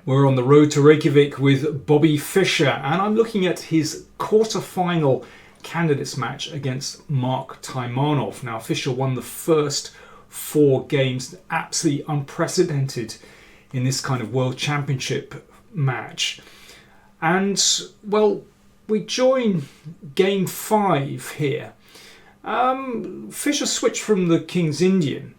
We're on the road to Reykjavik with Bobby Fischer, and I'm looking at his quarter-final candidates match against Mark Taimanov. Now, Fischer won the first 4 games, absolutely unprecedented in this kind of World Championship match. And, well, we join game 5 here. Fischer switched from the King's Indian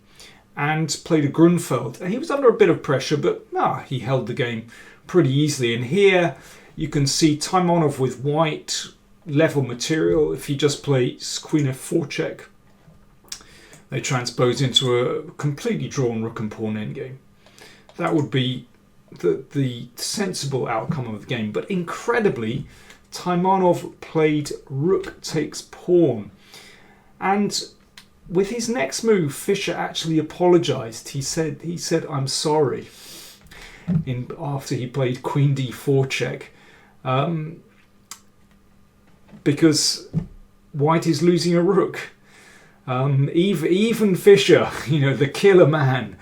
and played a Grunfeld. And he was under a bit of pressure, but he held the game pretty easily. And here you can see Taimanov with white level material. If he just plays Queen F4 check, they transpose into a completely drawn rook and pawn endgame. That would be the sensible outcome of the game. But incredibly, Taimanov played rook takes pawn. And with his next move, Fischer actually apologised. He said, "I'm sorry," after he played Queen D4 check, because White is losing a rook. Even Fischer, the killer man,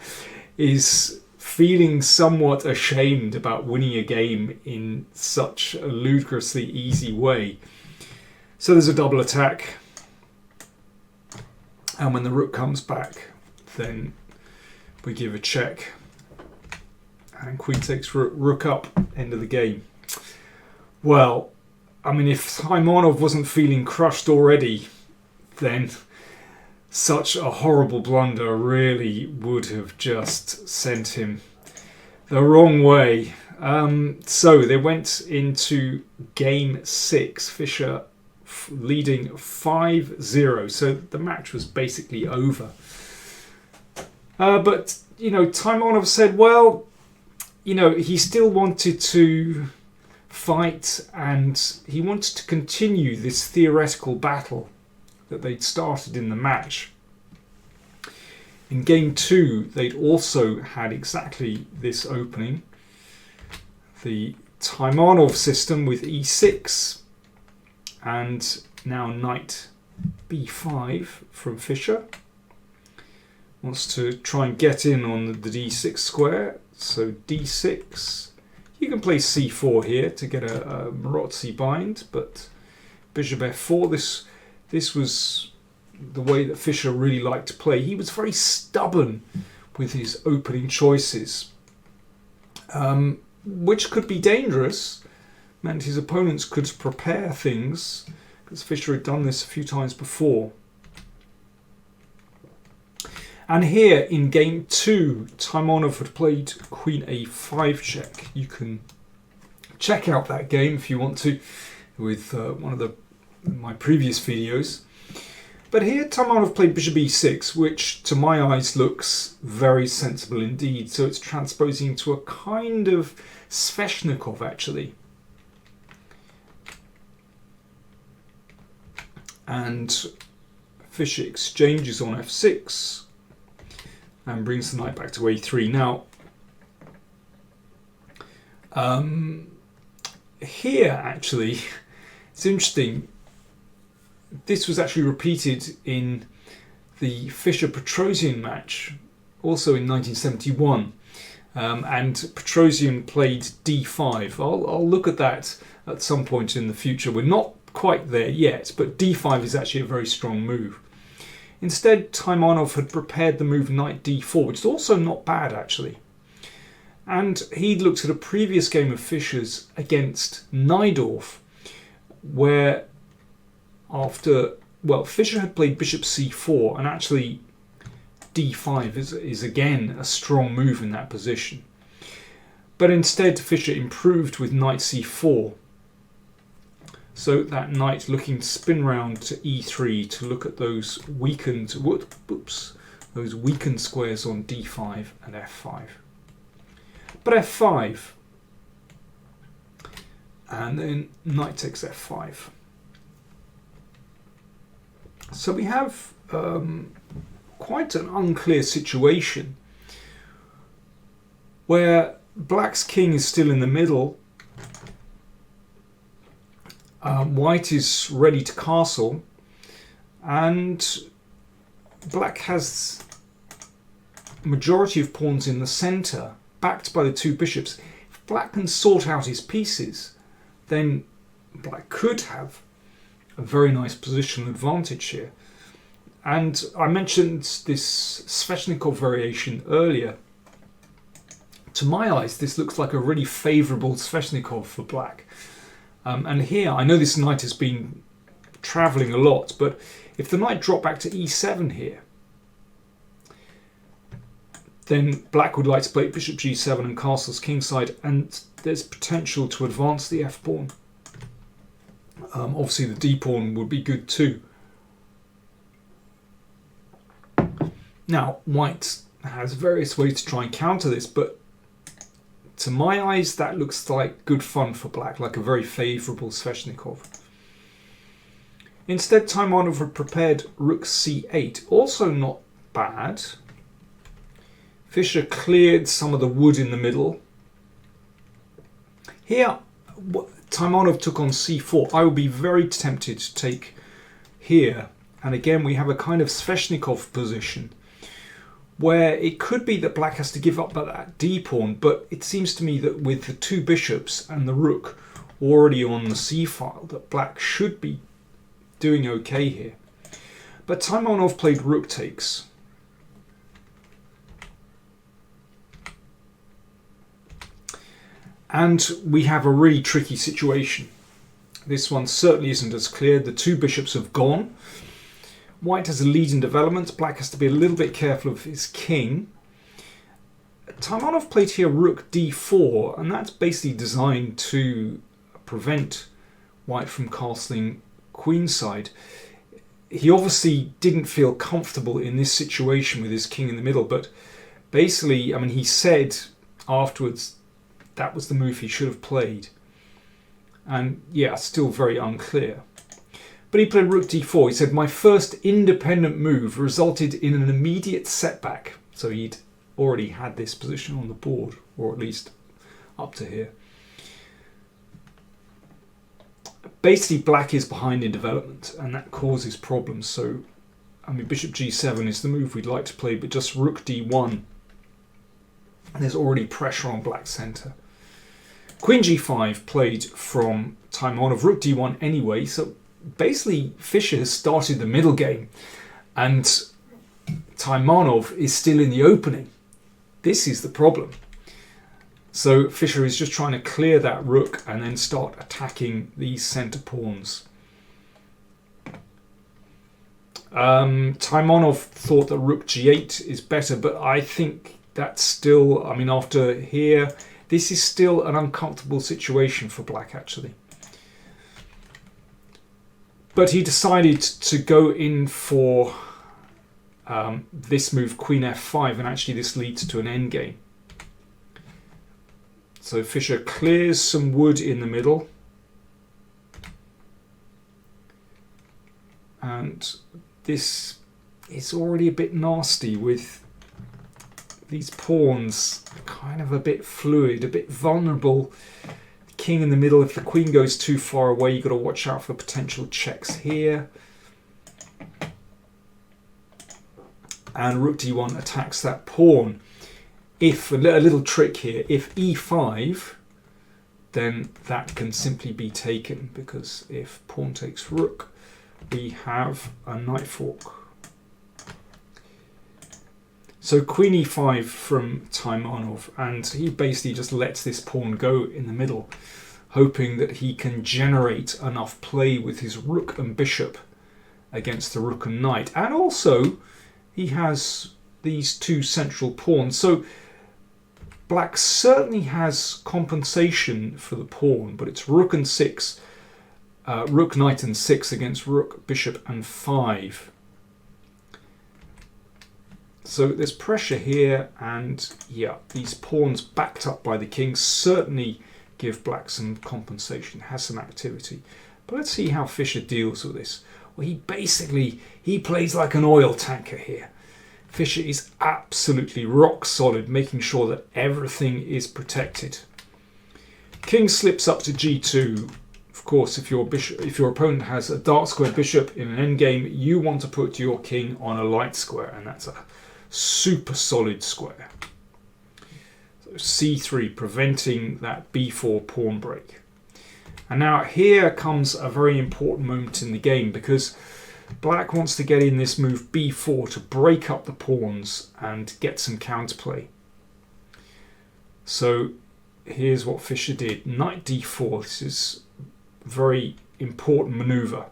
is feeling somewhat ashamed about winning a game in such a ludicrously easy way. So there's a double attack. And when the rook comes back, then we give a check. And queen takes rook up, end of the game. Well, I mean, if Taimanov wasn't feeling crushed already, then such a horrible blunder really would have just sent him the wrong way. So they went into game 6. Fischer leading 5-0, so the match was basically over. But Taimanov said, well, he still wanted to fight and he wanted to continue this theoretical battle that they'd started in the match. In game 2, they'd also had exactly this opening. The Taimanov system with e6. And now knight b5 from Fischer. Wants to try and get in on the d6 square. So d6. You can play c4 here to get a Marozzi bind, but bishop f4. This was the way that Fischer really liked to play. He was very stubborn with his opening choices, which could be dangerous. Meant his opponents could prepare things, because Fischer had done this a few times before. And here in game 2, Taimanov had played Queen A5 check. You can check out that game if you want to with one of my previous videos. But here Taimanov played Bishop E6, which to my eyes looks very sensible indeed. So it's transposing into a kind of Sveshnikov actually. And Fischer exchanges on f6 and brings the knight back to a3. Now, here actually, it's interesting. This was actually repeated in the Fischer-Petrosian match, also in 1971. And Petrosian played d5. I'll look at that at some point in the future. We're not quite there yet, but d5 is actually a very strong move. Instead, Taimanov had prepared the move knight d4, which is also not bad actually. And he'd looked at a previous game of Fischer's against Najdorf, where Fischer had played bishop c4, and actually d5 is again a strong move in that position. But instead, Fischer improved with knight c4. So that knight looking to spin round to e3 to look at those weakened squares on d5 and f5. But f5, and then knight takes f5. So we have quite an unclear situation where Black's king is still in the middle. White is ready to castle, and Black has majority of pawns in the centre, backed by the two bishops. If black can sort out his pieces, then black could have a very nice positional advantage here. And I mentioned this Sveshnikov variation earlier. To my eyes, this looks like a really favourable Sveshnikov for black. And here, I know this knight has been travelling a lot, but if the knight dropped back to e7 here, then black would like to play bishop g7 and castles kingside, and there's potential to advance the f-pawn. Obviously the d-pawn would be good too. Now, white has various ways to try and counter this, but to my eyes that looks like good fun for black, like a very favourable Sveshnikov. Instead, Taimanov had prepared rook c8, also not bad. Fischer cleared some of the wood in the middle. Here, Taimanov took on c4. I would be very tempted to take here. And again, we have a kind of Sveshnikov position where it could be that black has to give up that d-pawn, but it seems to me that with the two bishops and the rook already on the c-file, that black should be doing okay here. But Taimanov played rook takes. And we have a really tricky situation. This one certainly isn't as clear. The two bishops have gone. White has a lead in development. Black has to be a little bit careful of his king. Taimanov played here rook d4, and that's basically designed to prevent white from castling queenside. He obviously didn't feel comfortable in this situation with his king in the middle, but basically, I mean, he said afterwards that was the move he should have played. And yeah, still very unclear. But he played rook d4. He said, my first independent move resulted in an immediate setback. So he'd already had this position on the board, or at least up to here. Basically, black is behind in development, and that causes problems. So, I mean, bishop g7 is the move we'd like to play, but just rook d1. And there's already pressure on black's centre. Queen g5 played from Taimanov, rook d1 anyway, so basically Fischer has started the middle game and Taimanov is still in the opening. This is the problem. So Fischer is just trying to clear that rook and then start attacking these centre pawns. Taimanov thought that rook g8 is better, but I think that's still, I mean, after here, this is still an uncomfortable situation for black actually. But he decided to go in for this move, queen f5, and actually this leads to an endgame. So Fischer clears some wood in the middle. And this is already a bit nasty with these pawns kind of a bit fluid, a bit vulnerable. King in the middle, if the queen goes too far away, you've got to watch out for potential checks here. And rook d1 attacks that pawn. If, a little trick here, if e5, then that can simply be taken, because if pawn takes rook, we have a knight fork. So queen e5 from Taimanov, and he basically just lets this pawn go in the middle, hoping that he can generate enough play with his rook and bishop against the rook and knight. And also, he has these two central pawns. So black certainly has compensation for the pawn, but it's rook and 6, rook, knight and 6 against rook, bishop and 5. So there's pressure here, and yeah, these pawns backed up by the king certainly give black some compensation, has some activity. But let's see how Fischer deals with this. Well, he plays like an oil tanker here. Fischer is absolutely rock solid, making sure that everything is protected. King slips up to g2. Of course, if your opponent has a dark square bishop in an endgame, you want to put your king on a light square, and that's a super solid square. So c3, preventing that b4 pawn break. And now here comes a very important moment in the game, because black wants to get in this move b4 to break up the pawns and get some counterplay. So here's what Fischer did. Knight d4. This is a very important maneuver.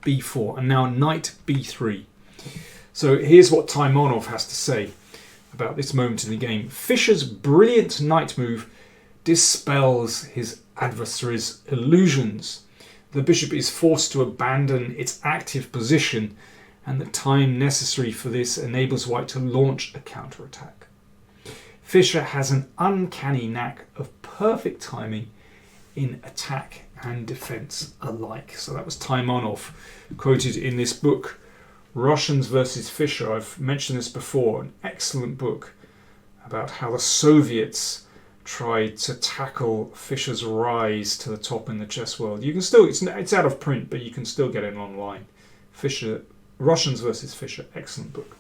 b4. And now knight b3. So here's what Taimanov has to say about this moment in the game. Fischer's brilliant knight move dispels his adversary's illusions. The bishop is forced to abandon its active position, and the time necessary for this enables white to launch a counterattack. Fischer has an uncanny knack of perfect timing in attack and defense alike. So that was Taimanov, quoted in this book, Russians versus Fischer. I've mentioned this before, an excellent book about how the Soviets tried to tackle Fischer's rise to the top in the chess world. You can still, it's out of print, but you can still get it online. Fischer, Russians versus Fischer, excellent book.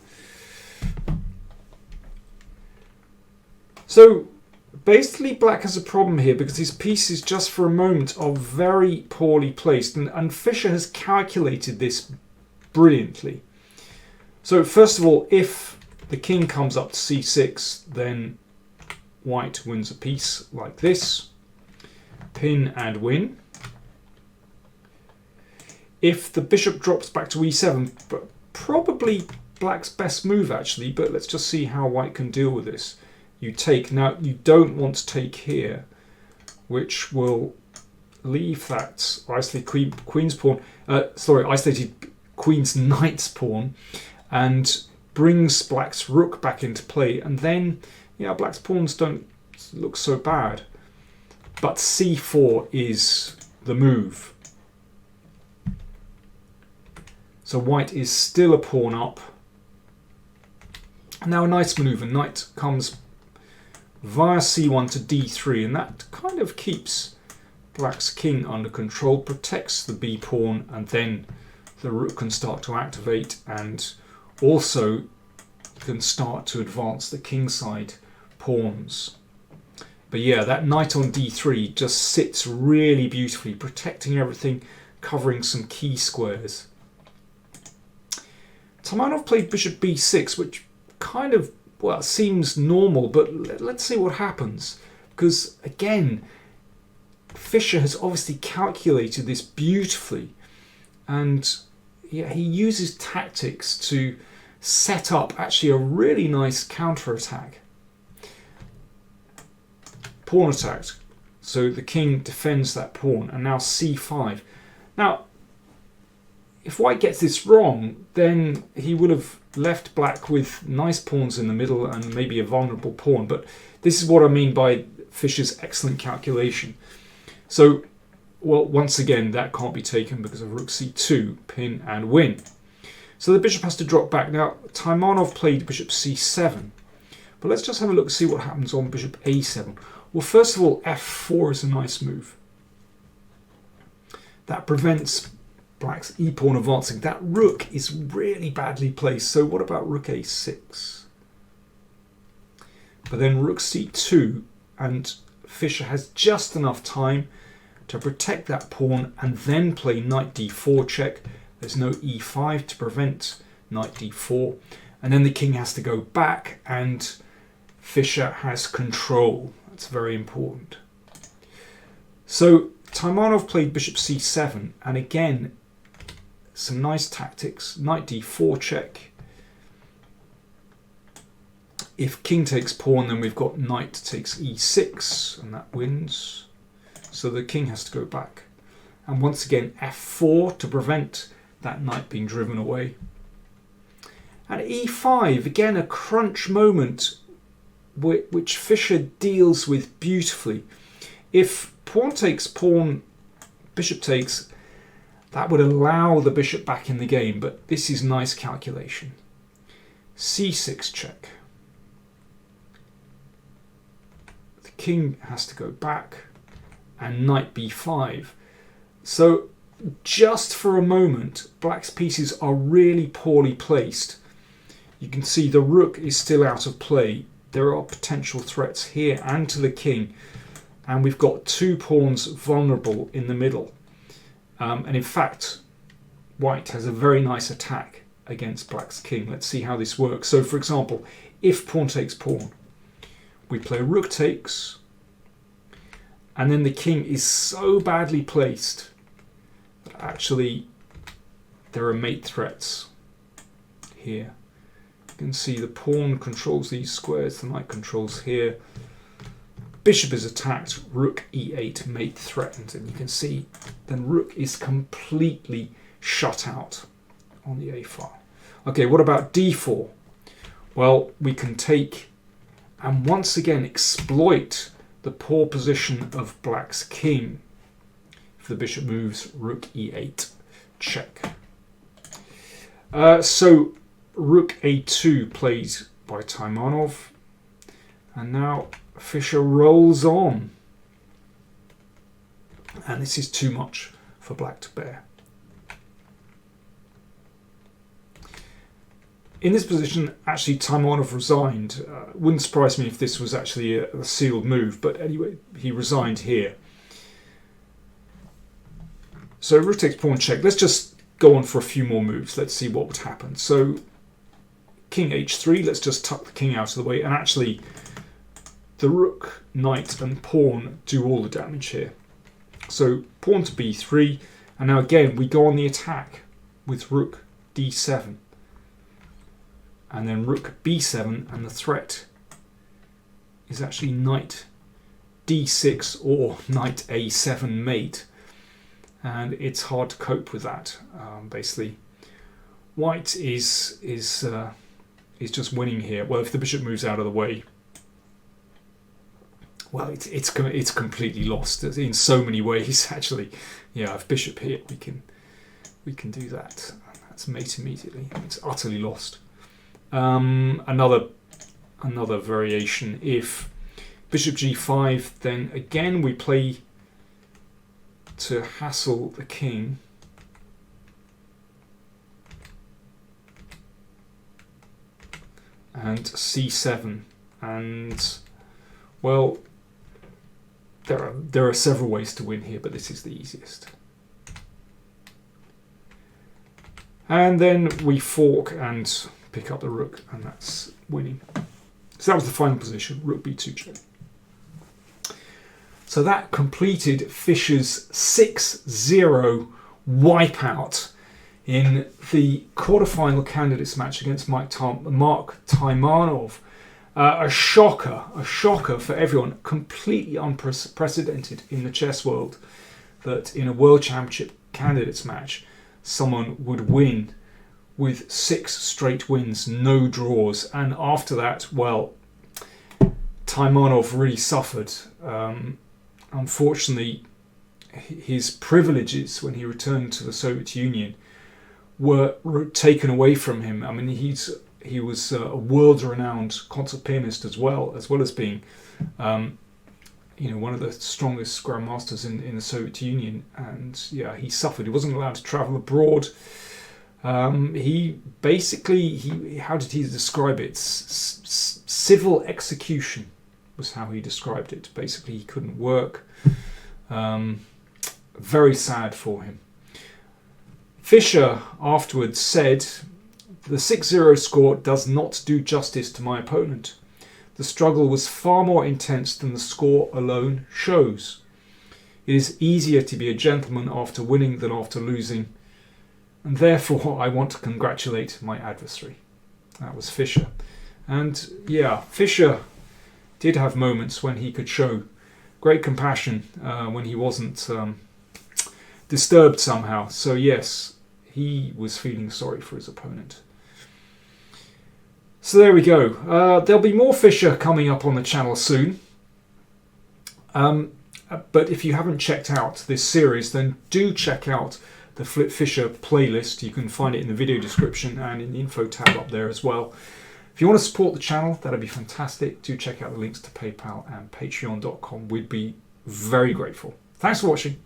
So basically black has a problem here because his pieces just for a moment are very poorly placed, and Fischer has calculated this brilliantly. So first of all, if the king comes up to c6, then white wins a piece like this, pin and win. If the bishop drops back to e7, but probably black's best move actually, but let's just see how white can deal with this. You take. Now you don't want to take here, which will leave that isolated queen's pawn, isolated queen's knight's pawn, and brings black's rook back into play, and then black's pawns don't look so bad. But c4 is the move. So white is still a pawn up. Now a nice maneuver. Knight comes via c1 to d3, and that kind of keeps black's king under control, protects the b pawn, and then the rook can start to activate and also can start to advance the kingside pawns. But yeah, that knight on d3 just sits really beautifully, protecting everything, covering some key squares. Taimanov played bishop b6, which kind of, well, seems normal, but let's see what happens. Because again, Fischer has obviously calculated this beautifully, and he uses tactics to set up actually a really nice counter-attack. Pawn attack. So the king defends that pawn, and now c5. Now, if white gets this wrong, then he would have left black with nice pawns in the middle and maybe a vulnerable pawn. But this is what I mean by Fischer's excellent calculation. So, well, once again, that can't be taken because of rook c2, pin and win. So the bishop has to drop back. Now, Taimanov played bishop c7. But let's just have a look and see what happens on bishop a7. Well, first of all, f4 is a nice move. That prevents black's e-pawn advancing. That rook is really badly placed. So what about rook a6? But then rook c2, and Fischer has just enough time to protect that pawn and then play knight d4 check. There's no e5 to prevent knight d4. And then the king has to go back, and Fischer has control. That's very important. So Taimanov played bishop c7, and again, some nice tactics. Knight d4 check. If king takes pawn, then we've got knight takes e6, and that wins. So the king has to go back. And once again, f4 to prevent that knight being driven away. And e5, again, a crunch moment which Fischer deals with beautifully. If pawn takes pawn, bishop takes, that would allow the bishop back in the game, but this is nice calculation. c6 check. The king has to go back, and knight b5. So just for a moment, black's pieces are really poorly placed. You can see the rook is still out of play, there are potential threats here and to the king, and we've got 2 pawns vulnerable in the middle. And in fact, white has a very nice attack against black's king. Let's see how this works. So for example, if pawn takes pawn, we play rook takes, and then the king is so badly placed that actually there are mate threats here. You can see the pawn controls these squares, the knight controls here. Bishop is attacked, rook e8, mate threatened, and you can see then rook is completely shut out on the a file. Okay, what about d4? Well, we can take and once again exploit the poor position of black's king. If the bishop moves, rook e8, check. So rook a2 played by Taimanov, and now Fischer rolls on, and this is too much for black to bear. In this position, actually Taimanov resigned. Wouldn't surprise me if this was actually a sealed move, but anyway, he resigned here. So rook takes pawn check. Let's just go on for a few more moves. Let's see what would happen. So king h3, let's just tuck the king out of the way, and actually the rook, knight and pawn do all the damage here. So pawn to b3, and now again we go on the attack with rook d7. And then rook b7, and the threat is actually knight d6 or knight a7 mate, and it's hard to cope with that. Basically, white is just winning here. Well, if the bishop moves out of the way, well, it's completely lost in so many ways. Actually, yeah, if bishop here, we can do that. That's mate immediately. It's utterly lost. Another variation, if bishop g5, then again we play to hassle the king. And c7, and well, there are several ways to win here, but this is the easiest. And then we fork and pick up the rook, and that's winning. So that was the final position, rook b2 check. So that completed Fischer's 6-0 wipeout in the quarterfinal candidates match against Mark Taimanov. A shocker for everyone, completely unprecedented in the chess world, that in a World Championship candidates match someone would win with 6 straight wins, no draws, and after that, well, Taimanov really suffered. Unfortunately, his privileges when he returned to the Soviet Union were taken away from him. I mean, he was a world-renowned concert pianist as well as being, one of the strongest grandmasters in the Soviet Union. And yeah, he suffered. He wasn't allowed to travel abroad. He basically, how did he describe it? Civil execution was how he described it. Basically, he couldn't work. Very sad for him. Fischer afterwards said, "The 6-0 score does not do justice to my opponent. The struggle was far more intense than the score alone shows. It is easier to be a gentleman after winning than after losing, and therefore I want to congratulate my adversary." That was Fischer. And yeah, Fischer did have moments when he could show great compassion when he wasn't disturbed somehow. So yes, he was feeling sorry for his opponent. So there we go. There'll be more Fischer coming up on the channel soon. But if you haven't checked out this series, then do check out the Flip Fischer playlist. You can find it in the video description and in the info tab up there as well. If you want to support the channel, that'd be fantastic. Do check out the links to PayPal and Patreon.com. We'd be very grateful. Thanks for watching.